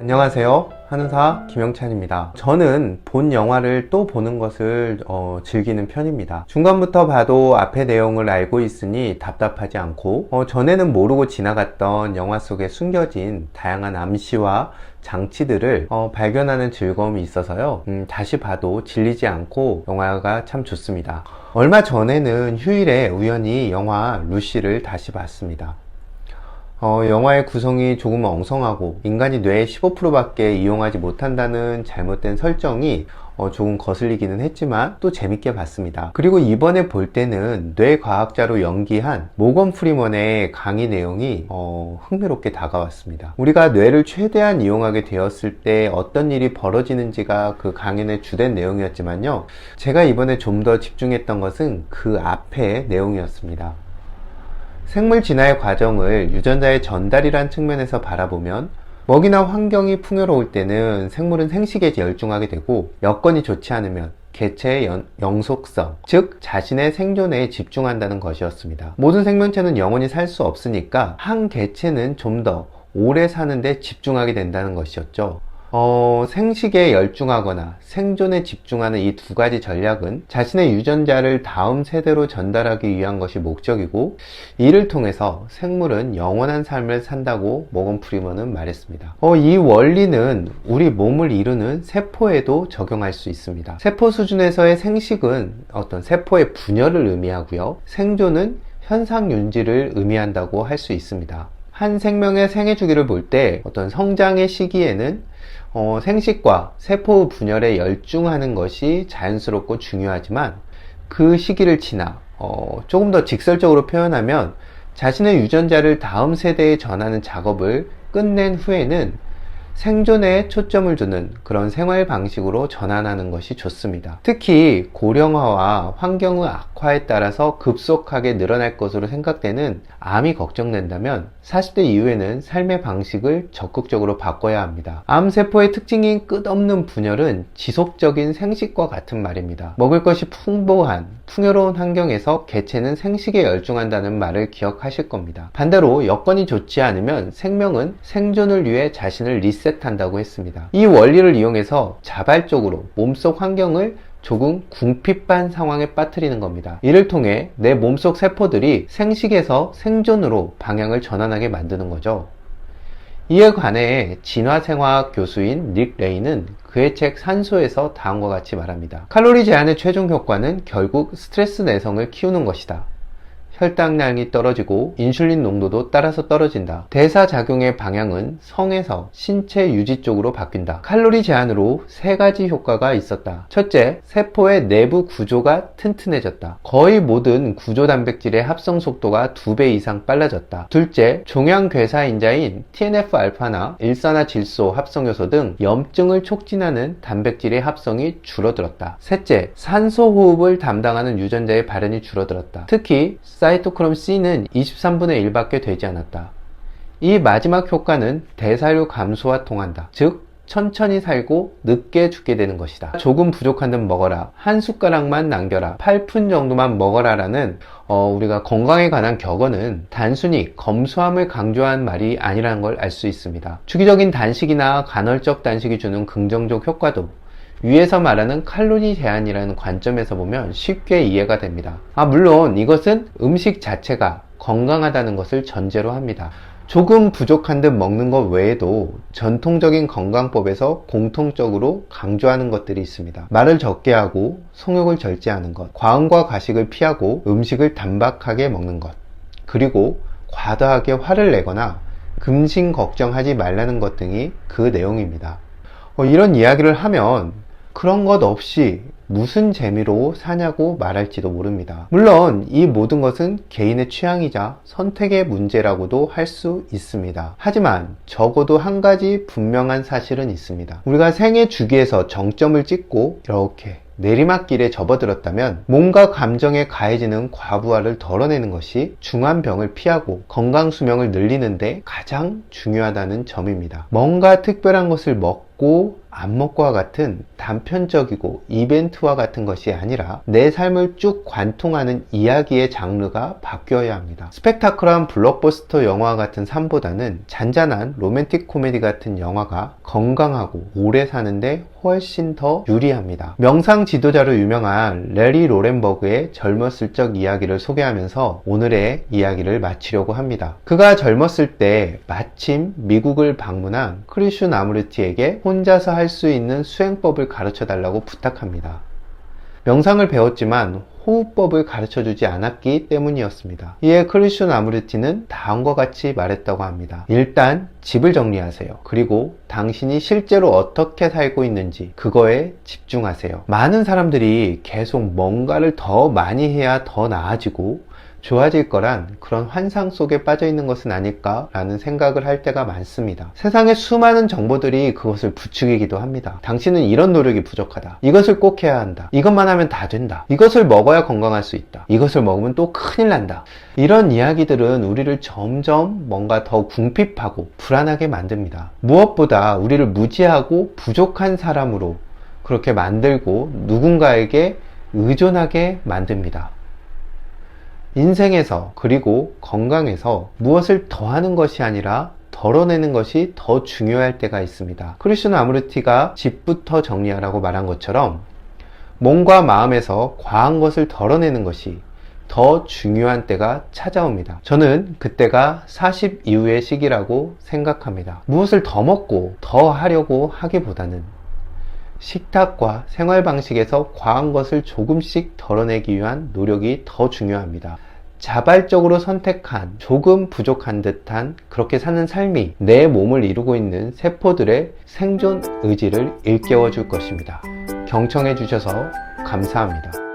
안녕하세요. 한의사 김영찬입니다. 저는 본 영화를 또 보는 것을 즐기는 편입니다. 중간부터 봐도 앞의 내용을 알고 있으니 답답하지 않고 전에는 모르고 지나갔던 영화 속에 숨겨진 다양한 암시와 장치들을 발견하는 즐거움이 있어서요. 다시 봐도 질리지 않고 영화가 참 좋습니다. 얼마 전에는 휴일에 우연히 영화 루시를 다시 봤습니다. 영화의 구성이 조금 엉성하고 인간이 뇌의 15%밖에 이용하지 못한다는 잘못된 설정이 조금 거슬리기는 했지만 또 재밌게 봤습니다. 그리고 이번에 볼 때는 뇌과학자로 연기한 모건 프리먼의 강의 내용이 흥미롭게 다가왔습니다. 우리가 뇌를 최대한 이용하게 되었을 때 어떤 일이 벌어지는지가 그 강연의 주된 내용이었지만요, 제가 이번에 좀 더 집중했던 것은 그 앞의 내용이었습니다. 생물 진화의 과정을 유전자의 전달이란 측면에서 바라보면 먹이나 환경이 풍요로울 때는 생물은 생식에 열중하게 되고, 여건이 좋지 않으면 개체의 영속성, 즉 자신의 생존에 집중한다는 것이었습니다. 모든 생명체는 영원히 살 수 없으니까 한 개체는 좀 더 오래 사는데 집중하게 된다는 것이었죠. 생식에 열중하거나 생존에 집중하는 이 두 가지 전략은 자신의 유전자를 다음 세대로 전달하기 위한 것이 목적이고, 이를 통해서 생물은 영원한 삶을 산다고 모건 프리먼은 말했습니다. 이 원리는 우리 몸을 이루는 세포에도 적용할 수 있습니다. 세포 수준에서의 생식은 어떤 세포의 분열을 의미하고요, 생존은 현상 유지를 의미한다고 할 수 있습니다. 한 생명의 생애 주기를 볼 때 어떤 성장의 시기에는 생식과 세포 분열에 열중하는 것이 자연스럽고 중요하지만, 그 시기를 지나 조금 더 직설적으로 표현하면 자신의 유전자를 다음 세대에 전하는 작업을 끝낸 후에는 생존에 초점을 두는 그런 생활 방식으로 전환하는 것이 좋습니다. 특히 고령화와 환경의 악화에 따라서 급속하게 늘어날 것으로 생각되는 암이 걱정된다면 40대 이후에는 삶의 방식을 적극적으로 바꿔야 합니다. 암세포의 특징인 끝없는 분열은 지속적인 생식과 같은 말입니다. 먹을 것이 풍부한 풍요로운 환경에서 개체는 생식에 열중한다는 말을 기억하실 겁니다. 반대로 여건이 좋지 않으면 생명은 생존을 위해 자신을 리셋한다고 했습니다. 이 원리를 이용해서 자발적으로 몸속 환경을 조금 궁핍한 상황에 빠뜨리는 겁니다. 이를 통해 내 몸속 세포들이 생식에서 생존으로 방향을 전환하게 만드는 거죠. 이에 관해 진화생화학 교수인 닉 레이는 그의 책 산소에서 다음과 같이 말합니다. 칼로리 제한의 최종 효과는 결국 스트레스 내성을 키우는 것이다. 혈당량이 떨어지고 인슐린 농도도 따라서 떨어진다. 대사작용의 방향은 성에서 신체 유지 쪽으로 바뀐다. 칼로리 제한으로 세 가지 효과가 있었다. 첫째, 세포의 내부 구조가 튼튼해졌다. 거의 모든 구조 단백질의 합성 속도가 2배 이상 빨라졌다. 둘째, 종양괴사인자인 TNF-알파나 일산화질소 합성요소 등 염증을 촉진하는 단백질의 합성이 줄어들었다. 셋째, 산소 호흡을 담당하는 유전자의 발현이 줄어들었다. 특히 사이토크롬 C는 23분의 1밖에 되지 않았다. 이 마지막 효과는 대사율 감소와 통한다. 즉 천천히 살고 늦게 죽게 되는 것이다. 조금 부족한 듯 먹어라, 한 숟가락만 남겨라, 8푼 정도만 먹어라 라는 우리가 건강에 관한 격언은 단순히 검소함을 강조한 말이 아니라는 걸 알 수 있습니다. 주기적인 단식이나 간헐적 단식이 주는 긍정적 효과도 위에서 말하는 칼로리 제한이라는 관점에서 보면 쉽게 이해가 됩니다. 물론 이것은 음식 자체가 건강하다는 것을 전제로 합니다. 조금 부족한 듯 먹는 것 외에도 전통적인 건강법에서 공통적으로 강조하는 것들이 있습니다. 말을 적게 하고 성욕을 절제하는 것, 과음과 과식을 피하고 음식을 단박하게 먹는 것, 그리고 과다하게 화를 내거나 금신 걱정하지 말라는 것 등이 그 내용입니다. 이런 이야기를 하면 그런 것 없이 무슨 재미로 사냐고 말할지도 모릅니다. 물론 이 모든 것은 개인의 취향이자 선택의 문제라고도 할 수 있습니다. 하지만 적어도 한 가지 분명한 사실은 있습니다. 우리가 생애 주기에서 정점을 찍고 이렇게 내리막길에 접어들었다면 몸과 감정에 가해지는 과부하를 덜어내는 것이 중한 병을 피하고 건강 수명을 늘리는데 가장 중요하다는 점입니다. 뭔가 특별한 것을 먹고 안목과 같은 단편적이고 이벤트와 같은 것이 아니라 내 삶을 쭉 관통하는 이야기의 장르가 바뀌어야 합니다. 스펙타클한 블록버스터 영화 같은 삶보다는 잔잔한 로맨틱 코미디 같은 영화가 건강하고 오래 사는데 훨씬 더 유리합니다. 명상 지도자로 유명한 레리 로렌버그의 젊었을 적 이야기를 소개하면서 오늘의 이야기를 마치려고 합니다. 그가 젊었을 때 마침 미국을 방문한 크리슈 나무르티에게 혼자서 할 수 있는 수행법을 가르쳐 달라고 부탁합니다. 명상을 배웠지만 호흡법을 가르쳐 주지 않았기 때문이었습니다. 이에 크리슈 나무르티는 다음과 같이 말했다고 합니다. 일단 집을 정리하세요. 그리고 당신이 실제로 어떻게 살고 있는지 그거에 집중하세요. 많은 사람들이 계속 뭔가를 더 많이 해야 더 나아지고 좋아질 거란 그런 환상 속에 빠져 있는 것은 아닐까라는 생각을 할 때가 많습니다. 세상에 수많은 정보들이 그것을 부추기기도 합니다. 당신은 이런 노력이 부족하다. 이것을 꼭 해야 한다. 이것만 하면 다 된다. 이것을 먹어야 건강할 수 있다. 이것을 먹으면 또 큰일 난다. 이런 이야기들은 우리를 점점 뭔가 더 궁핍하고 불안하게 만듭니다. 무엇보다 우리를 무지하고 부족한 사람으로 그렇게 만들고 누군가에게 의존하게 만듭니다. 인생에서 그리고 건강에서 무엇을 더하는 것이 아니라 덜어내는 것이 더 중요할 때가 있습니다. 크리슈 나무르티가 집부터 정리하라고 말한 것처럼 몸과 마음에서 과한 것을 덜어내는 것이 더 중요한 때가 찾아옵니다. 저는 그때가 40 이후의 시기라고 생각합니다. 무엇을 더 먹고 더 하려고 하기보다는 식탁과 생활 방식에서 과한 것을 조금씩 덜어내기 위한 노력이 더 중요합니다. 자발적으로 선택한 조금 부족한 듯한 그렇게 사는 삶이 내 몸을 이루고 있는 세포들의 생존 의지를 일깨워 줄 것입니다. 경청해 주셔서 감사합니다.